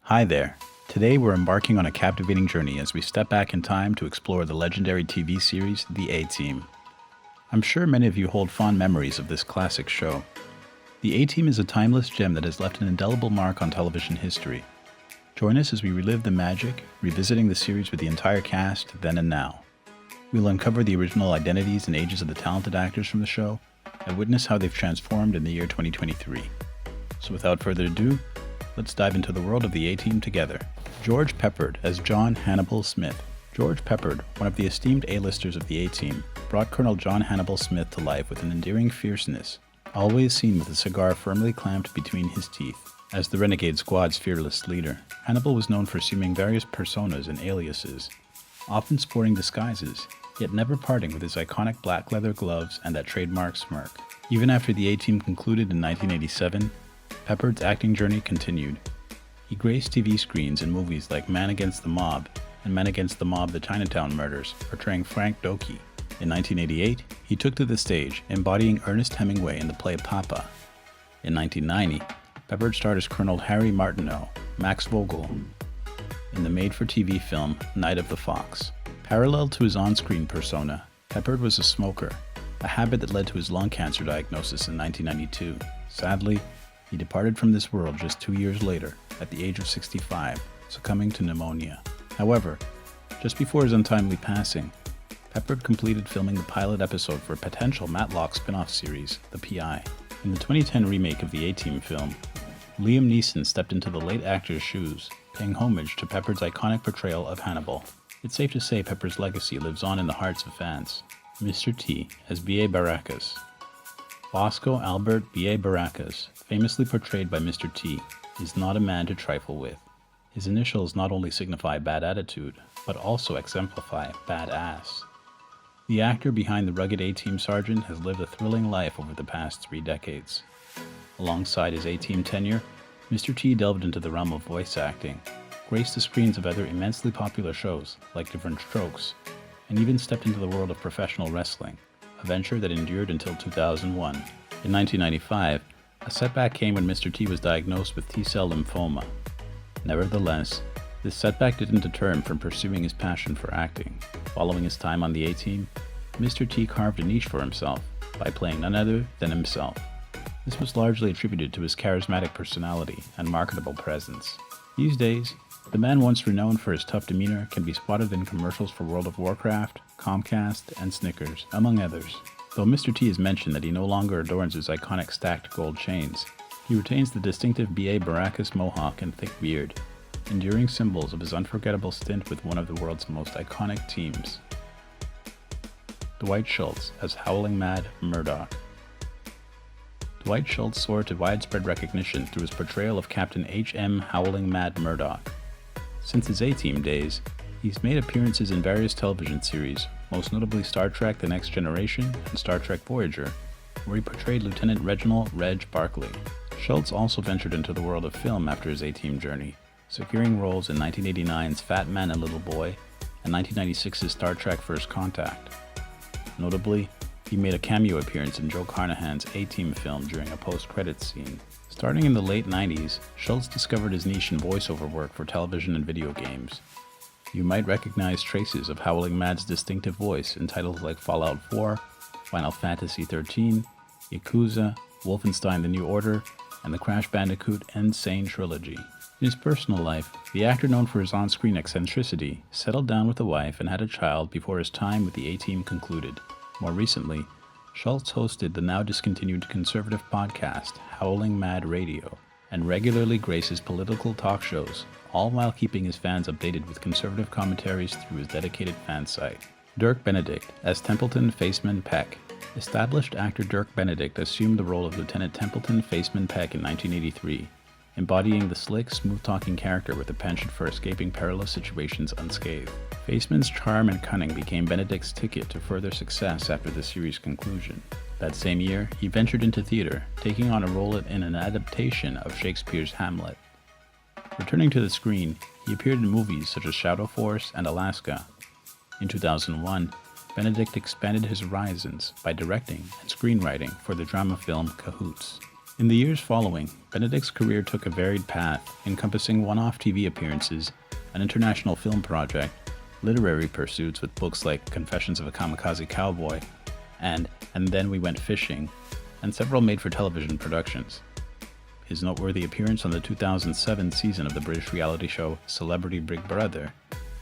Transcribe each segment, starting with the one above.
Hi there. Today we're embarking on a captivating journey as we step back in time to explore the legendary TV series, The A-Team. I'm sure many of you hold fond memories of this classic show. The A-Team is a timeless gem that has left an indelible mark on television history. Join us as we relive the magic, revisiting the series with the entire cast then and now. We'll uncover the original identities and ages of the talented actors from the show and witness how they've transformed in the year 2023. So without further ado, let's dive into the world of the A-Team together. George Peppard as John Hannibal Smith. George Peppard, one of the esteemed A-listers of the A-Team, brought Colonel John Hannibal Smith to life with an endearing fierceness, always seen with a cigar firmly clamped between his teeth. As the Renegade Squad's fearless leader, Hannibal was known for assuming various personas and aliases, often sporting disguises, yet never parting with his iconic black leather gloves and that trademark smirk. Even after the A-Team concluded in 1987, Peppard's acting journey continued. He graced TV screens in movies like Man Against the Mob and Men Against the Mob: The Chinatown Murders, portraying Frank Doki. In 1988, he took to the stage, embodying Ernest Hemingway in the play Papa. In 1990, Peppard starred as Colonel Harry Martineau, Max Vogel, in the made-for-TV film Night of the Fox. Parallel to his on-screen persona, Peppard was a smoker, a habit that led to his lung cancer diagnosis in 1992. Sadly, he departed from this world just 2 years later, at the age of 65, succumbing to pneumonia. However, just before his untimely passing, Peppard completed filming the pilot episode for a potential Matlock spin-off series, The PI. In the 2010 remake of the A-Team film, Liam Neeson stepped into the late actor's shoes, paying homage to Peppard's iconic portrayal of Hannibal. It's safe to say Peppard's legacy lives on in the hearts of fans. Mr. T as B.A. Baracus. Bosco Albert B.A. Baracus, famously portrayed by Mr. T, is not a man to trifle with. His initials not only signify bad attitude, but also exemplify badass. The actor behind the rugged A-Team sergeant has lived a thrilling life over the past 3 decades. Alongside his A-Team tenure, Mr. T delved into the realm of voice acting, graced the screens of other immensely popular shows like Different Strokes, and even stepped into the world of professional wrestling, a venture that endured until 2001. In 1995, a setback came when Mr. T was diagnosed with T-cell lymphoma. Nevertheless, this setback didn't deter him from pursuing his passion for acting. Following his time on the A-Team, Mr. T carved a niche for himself by playing none other than himself. This was largely attributed to his charismatic personality and marketable presence. These days, the man once renowned for his tough demeanor can be spotted in commercials for World of Warcraft, Comcast, and Snickers, among others. Though Mr. T has mentioned that he no longer adorns his iconic stacked gold chains, he retains the distinctive B.A. Baracus mohawk and thick beard, enduring symbols of his unforgettable stint with one of the world's most iconic teams. Dwight Schultz as Howling Mad Murdoch. Dwight Schultz soared to widespread recognition through his portrayal of Captain H.M. Howling Mad Murdoch. Since his A-Team days, he's made appearances in various television series, most notably Star Trek: The Next Generation and Star Trek Voyager, where he portrayed Lieutenant Reginald Reg Barclay. Schultz also ventured into the world of film after his A-Team journey, securing roles in 1989's Fat Man and Little Boy and 1996's Star Trek First Contact. Notably, he made a cameo appearance in Joe Carnahan's A-Team film during a post-credits scene. Starting in the late 90s, Schultz discovered his niche in voiceover work for television and video games. You might recognize traces of Howling Mad's distinctive voice in titles like Fallout 4, Final Fantasy XIII, Yakuza, Wolfenstein: The New Order, and the Crash Bandicoot Insane trilogy. In his personal life, the actor known for his on-screen eccentricity settled down with a wife and had a child before his time with the A-Team concluded. More recently, Schultz hosted the now discontinued conservative podcast Howling Mad Radio and regularly graces political talk shows, all while keeping his fans updated with conservative commentaries through his dedicated fan site. Dirk Benedict as Templeton Faceman Peck. Established actor Dirk Benedict assumed the role of Lieutenant Templeton Faceman Peck in 1983, embodying the slick, smooth-talking character with a penchant for escaping perilous situations unscathed. Faceman's charm and cunning became Benedict's ticket to further success after the series' conclusion. That same year, he ventured into theater, taking on a role in an adaptation of Shakespeare's Hamlet. Returning to the screen, he appeared in movies such as Shadow Force and Alaska. In 2001, Benedict expanded his horizons by directing and screenwriting for the drama film Cahoots. In the years following, Benedict's career took a varied path, encompassing one-off TV appearances, an international film project, literary pursuits with books like Confessions of a Kamikaze Cowboy, and Then We Went Fishing, and several made-for-television productions. His noteworthy appearance on the 2007 season of the British reality show Celebrity Big Brother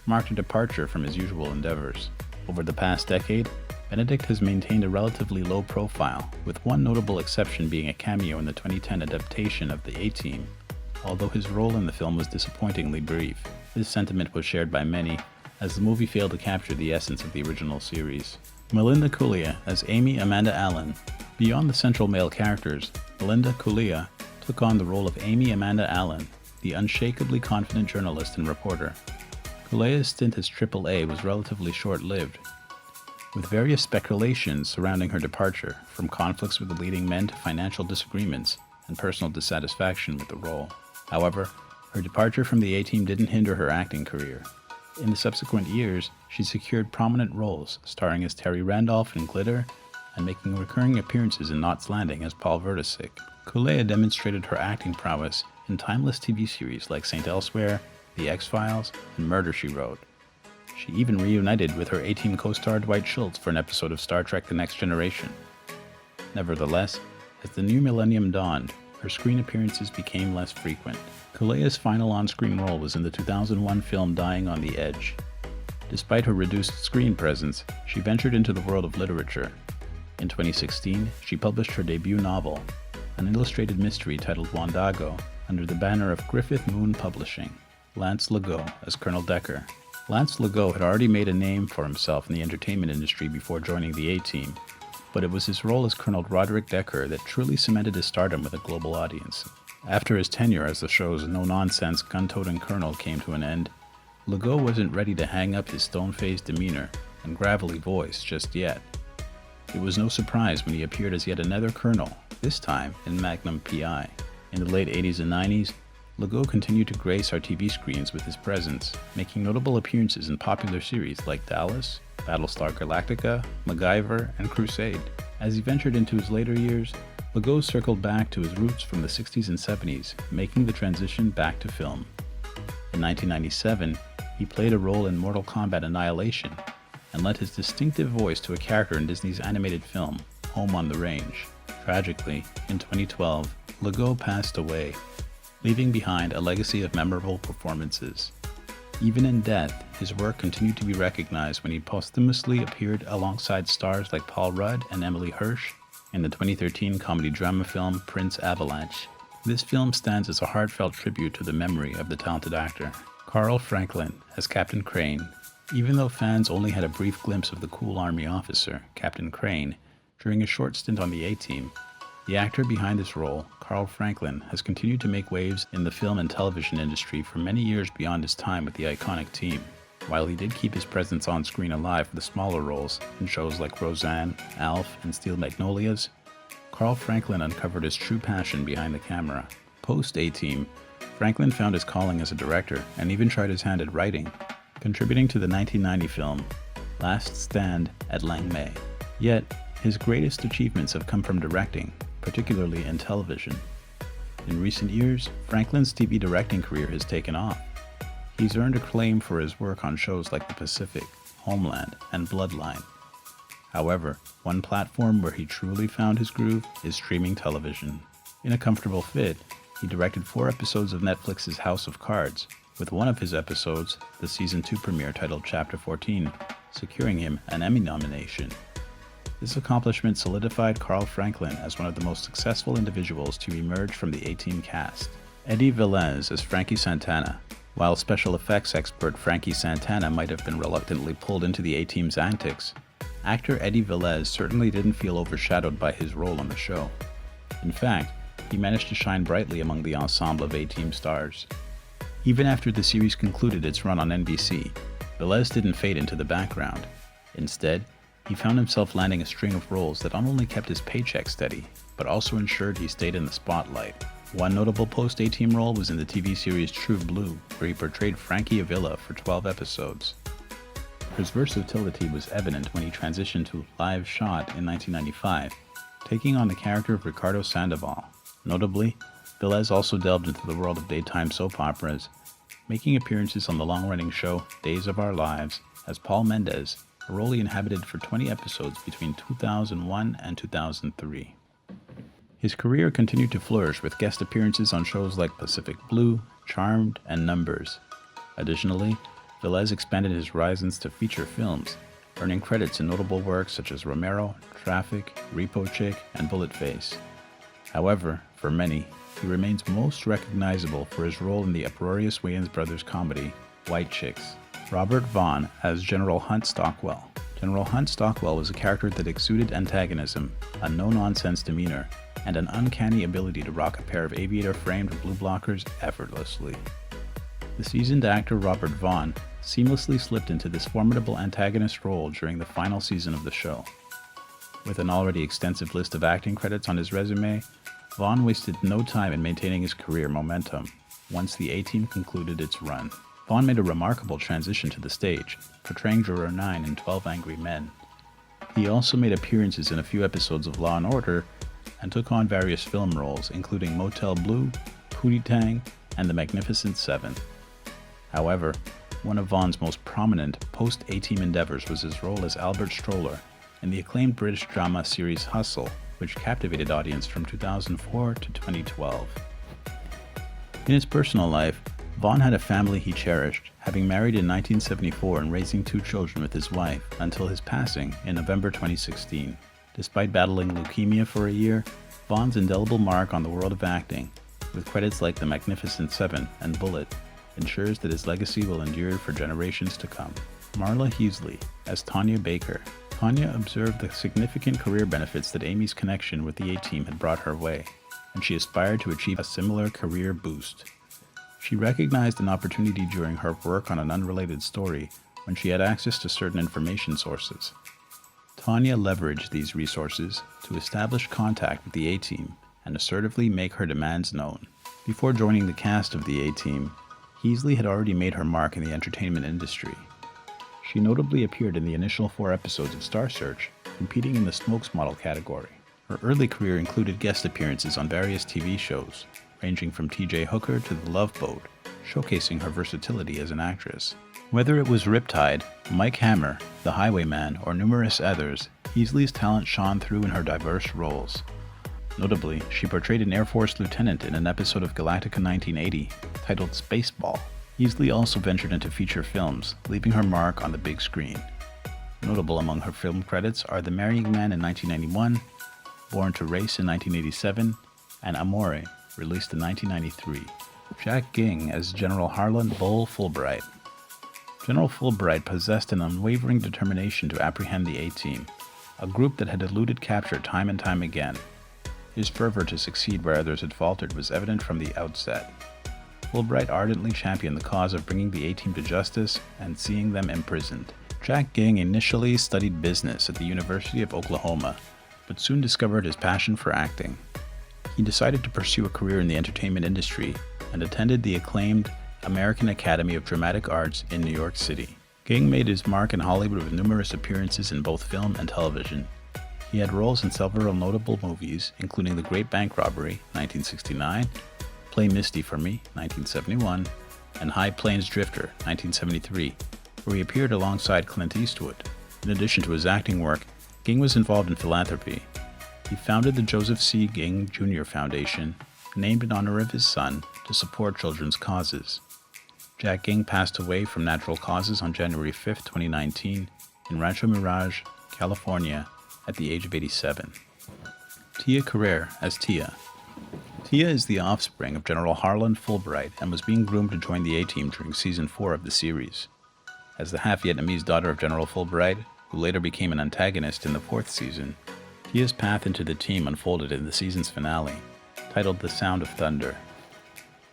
marked a departure from his usual endeavors. Over the past decade, Benedict has maintained a relatively low profile, with one notable exception being a cameo in the 2010 adaptation of The A-Team, although his role in the film was disappointingly brief. This sentiment was shared by many, as the movie failed to capture the essence of the original series. Melinda Kulia as Amy Amanda Allen. Beyond the central male characters, Melinda Kulia took on the role of Amy Amanda Allen, the unshakably confident journalist and reporter. Kulia's stint as AAA was relatively short-lived, with various speculations surrounding her departure, from conflicts with the leading men to financial disagreements and personal dissatisfaction with the role. However, her departure from the A-Team didn't hinder her acting career. In the subsequent years, she secured prominent roles, starring as Terry Randolph in Glitter and making recurring appearances in Knots Landing as Paul Vertisick. Kulia demonstrated her acting prowess in timeless TV series like St. Elsewhere, The X-Files, and Murder, She Wrote. She even reunited with her A-Team co-star Dwight Schultz for an episode of Star Trek The Next Generation. Nevertheless, as the new millennium dawned, her screen appearances became less frequent. Kulia's final on-screen role was in the 2001 film Dying on the Edge. Despite her reduced screen presence, she ventured into the world of literature. In 2016, she published her debut novel, an illustrated mystery titled Wandago, under the banner of Griffith Moon Publishing. Lance Legault as Colonel Decker. Lance Legault had already made a name for himself in the entertainment industry before joining the A-Team, but it was his role as Colonel Roderick Decker that truly cemented his stardom with a global audience. After his tenure as the show's no-nonsense gun-toting colonel came to an end, Legault wasn't ready to hang up his stone-faced demeanor and gravelly voice just yet. It was no surprise when he appeared as yet another colonel, this time in Magnum P.I. In the late 80s and 90s, Legault continued to grace our TV screens with his presence, making notable appearances in popular series like Dallas, Battlestar Galactica, MacGyver, and Crusade. As he ventured into his later years, Legault circled back to his roots from the 60s and 70s, making the transition back to film. In 1997, he played a role in Mortal Kombat Annihilation, and lent his distinctive voice to a character in Disney's animated film, Home on the Range. Tragically, in 2012, Legault passed away, leaving behind a legacy of memorable performances. Even in death, his work continued to be recognized when he posthumously appeared alongside stars like Paul Rudd and Emily Hirsch in the 2013 comedy-drama film Prince Avalanche. This film stands as a heartfelt tribute to the memory of the talented actor. Carl Franklin as Captain Crane. Even though fans only had a brief glimpse of the cool Army officer, Captain Crane, during a short stint on the A-Team, the actor behind this role, Carl Franklin, has continued to make waves in the film and television industry for many years beyond his time with the iconic team. While he did keep his presence on screen alive for the smaller roles in shows like Roseanne, Alf, and Steel Magnolias, Carl Franklin uncovered his true passion behind the camera. Post A-Team, Franklin found his calling as a director and even tried his hand at writing, contributing to the 1990 film Last Stand at Langmay. Yet, his greatest achievements have come from directing, particularly in television. In recent years, Franklin's TV directing career has taken off. He's earned acclaim for his work on shows like The Pacific, Homeland, and Bloodline. However, one platform where he truly found his groove is streaming television. In a comfortable fit, he directed 4 episodes of Netflix's House of Cards, with one of his episodes, the Season 2 premiere titled Chapter 14, securing him an Emmy nomination. This accomplishment solidified Carl Franklin as one of the most successful individuals to emerge from the A-Team cast. Eddie Velez as Frankie Santana. While special effects expert Frankie Santana might have been reluctantly pulled into the A-Team's antics, actor Eddie Velez certainly didn't feel overshadowed by his role on the show. In fact, he managed to shine brightly among the ensemble of A-Team stars. Even after the series concluded its run on NBC, Velez didn't fade into the background. Instead, he found himself landing a string of roles that not only kept his paycheck steady, but also ensured he stayed in the spotlight. One notable post-A-Team role was in the TV series True Blue, where he portrayed Frankie Avila for 12 episodes. His versatility was evident when he transitioned to live shot in 1995, taking on the character of Ricardo Sandoval. Notably, Velez also delved into the world of daytime soap operas, making appearances on the long-running show Days of Our Lives as Paul Mendez, a role he inhabited for 20 episodes between 2001 and 2003. His career continued to flourish with guest appearances on shows like Pacific Blue, Charmed, and Numbers. Additionally, Velez expanded his horizons to feature films, earning credits in notable works such as Romero, Traffic, Repo Chick, and Bullet Face. However, for many, he remains most recognizable for his role in the uproarious Wayans brothers comedy, White Chicks. Robert Vaughn as General Hunt Stockwell. General Hunt Stockwell was a character that exuded antagonism, a no-nonsense demeanor, and an uncanny ability to rock a pair of aviator-framed blue blockers effortlessly. The seasoned actor Robert Vaughn seamlessly slipped into this formidable antagonist role during the final season of the show. With an already extensive list of acting credits on his resume, Vaughn wasted no time in maintaining his career momentum once the A-Team concluded its run. Vaughn made a remarkable transition to the stage, portraying Juror 9 in 12 Angry Men. He also made appearances in a few episodes of Law & Order and took on various film roles, including Motel Blue, Pootie Tang, and The Magnificent Seven. However, one of Vaughn's most prominent post-A-Team endeavors was his role as Albert Stroller in the acclaimed British drama series Hustle, which captivated audience from 2004 to 2012. In his personal life, Vaughn had a family he cherished, having married in 1974 and raising 2 children with his wife until his passing in November 2016. Despite battling leukemia for a year, Vaughn's indelible mark on the world of acting, with credits like The Magnificent Seven and Bullet, ensures that his legacy will endure for generations to come. Marla Heasley as Tanya Baker. Tanya observed the significant career benefits that Amy's connection with the A-Team had brought her way, and she aspired to achieve a similar career boost. She recognized an opportunity during her work on an unrelated story when she had access to certain information sources. Tanya leveraged these resources to establish contact with the A-Team and assertively make her demands known. Before joining the cast of the A-Team, Heasley had already made her mark in the entertainment industry. She notably appeared in the initial 4 episodes of Star Search, competing in the Smokes Model category. Her early career included guest appearances on various TV shows, ranging from T.J. Hooker to The Love Boat, showcasing her versatility as an actress. Whether it was Riptide, Mike Hammer, The Highwayman, or numerous others, Heasley's talent shone through in her diverse roles. Notably, she portrayed an Air Force lieutenant in an episode of Galactica 1980, titled Spaceball. Heasley also ventured into feature films, leaving her mark on the big screen. Notable among her film credits are The Marrying Man in 1991, Born to Race in 1987, and Amore, released in 1993. Jack Ging as General Harlan Bull Fulbright. General Fulbright possessed an unwavering determination to apprehend the A-Team, a group that had eluded capture time and time again. His fervor to succeed where others had faltered was evident from the outset. Fulbright ardently championed the cause of bringing the A-Team to justice and seeing them imprisoned. Jack Ging initially studied business at the University of Oklahoma, but soon discovered his passion for acting. He decided to pursue a career in the entertainment industry and attended the acclaimed American Academy of Dramatic Arts in New York City. Ging made his mark in Hollywood with numerous appearances in both film and television. He had roles in several notable movies, including The Great Bank Robbery, 1969, Play Misty for Me, 1971, and High Plains Drifter, 1973, where he appeared alongside Clint Eastwood. In addition to his acting work, Ging was involved in philanthropy. He founded the Joseph C. Ging Jr. Foundation, named in honor of his son, to support children's causes. Jack Ging passed away from natural causes on January 5, 2019, in Rancho Mirage, California, at the age of 87. Tia Carrera as Tia. Tia is the offspring of General Harlan Fulbright and was being groomed to join the A-Team during Season 4 of the series. As the half-Vietnamese daughter of General Fulbright, who later became an antagonist in the 4th season, Tia's path into the team unfolded in the season's finale, titled The Sound of Thunder.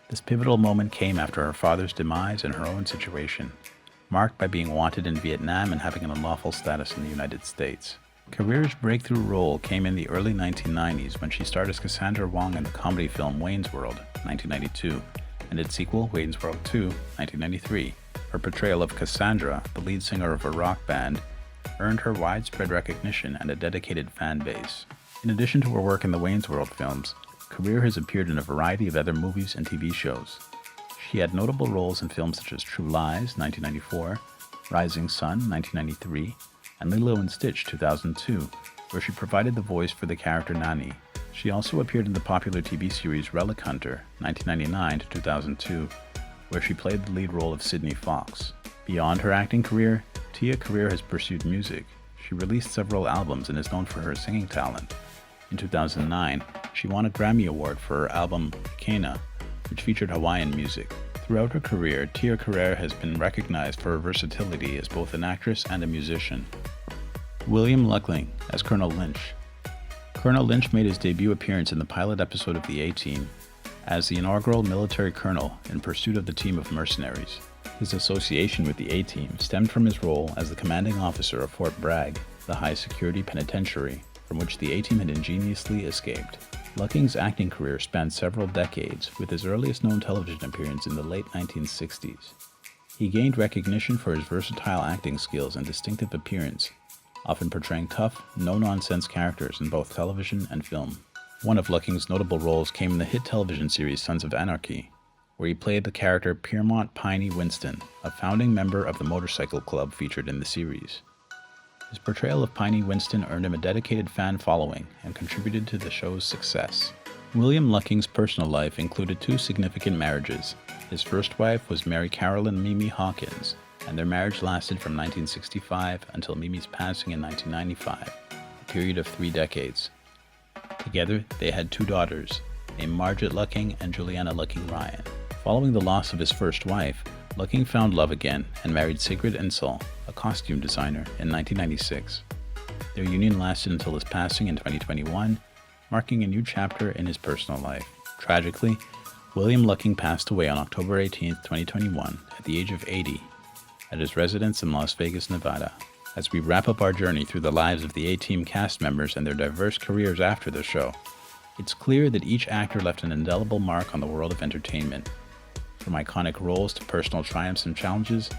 This pivotal moment came after her father's demise and her own situation, marked by being wanted in Vietnam and having an unlawful status in the United States. Carrera's breakthrough role came in the early 1990s when she starred as Cassandra Wong in the comedy film Wayne's World, 1992, and its sequel, Wayne's World 2, 1993. Her portrayal of Cassandra, the lead singer of a rock band, earned her widespread recognition and a dedicated fan base. In addition to her work in the Wayne's World films, Carrera has appeared in a variety of other movies and TV shows. She had notable roles in films such as True Lies, 1994, Rising Sun, 1993, and Lilo and Stitch, 2002, where she provided the voice for the character Nani. She also appeared in the popular TV series Relic Hunter, 1999 to 2002, where she played the lead role of Sydney Fox. Beyond her acting career, Tia Carrera has pursued music. She released several albums and is known for her singing talent. In 2009, she won a Grammy Award for her album Kena, which featured Hawaiian music. Throughout her career, Tia Carrera has been recognized for her versatility as both an actress and a musician. William Luckling as Colonel Lynch. Colonel Lynch made his debut appearance in the pilot episode of The A-Team as the inaugural military colonel in pursuit of the team of mercenaries. His association with the A-Team stemmed from his role as the commanding officer of Fort Bragg, the high-security penitentiary from which the A-Team had ingeniously escaped. Lucking's acting career spanned several decades, with his earliest known television appearance in the late 1960s. He gained recognition for his versatile acting skills and distinctive appearance, often portraying tough, no-nonsense characters in both television and film. One of Lucking's notable roles came in the hit television series Sons of Anarchy, where he played the character Piermont Piney Winston, a founding member of the motorcycle club featured in the series. His portrayal of Piney Winston earned him a dedicated fan following and contributed to the show's success. William Lucking's personal life included two significant marriages. His first wife was Mary Carolyn Mimi Hawkins, and their marriage lasted from 1965 until Mimi's passing in 1995, a period of 3 decades. Together, they had 2 daughters, named Margaret Lucking and Juliana Lucking Ryan. Following the loss of his first wife, Lucking found love again and married Sigrid Insel, a costume designer, in 1996. Their union lasted until his passing in 2021, marking a new chapter in his personal life. Tragically, William Lucking passed away on October 18, 2021, at the age of 80, at his residence in Las Vegas, Nevada. As we wrap up our journey through the lives of the A-Team cast members and their diverse careers after the show, it's clear that each actor left an indelible mark on the world of entertainment. From iconic roles to personal triumphs and challenges,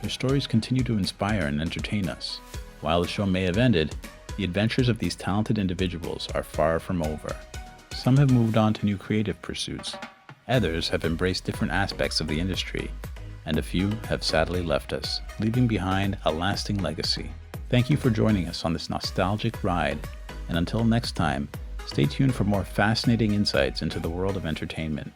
their stories continue to inspire and entertain us. While the show may have ended, the adventures of these talented individuals are far from over. Some have moved on to new creative pursuits, others have embraced different aspects of the industry, and a few have sadly left us, leaving behind a lasting legacy. Thank you for joining us on this nostalgic ride, and until next time, stay tuned for more fascinating insights into the world of entertainment.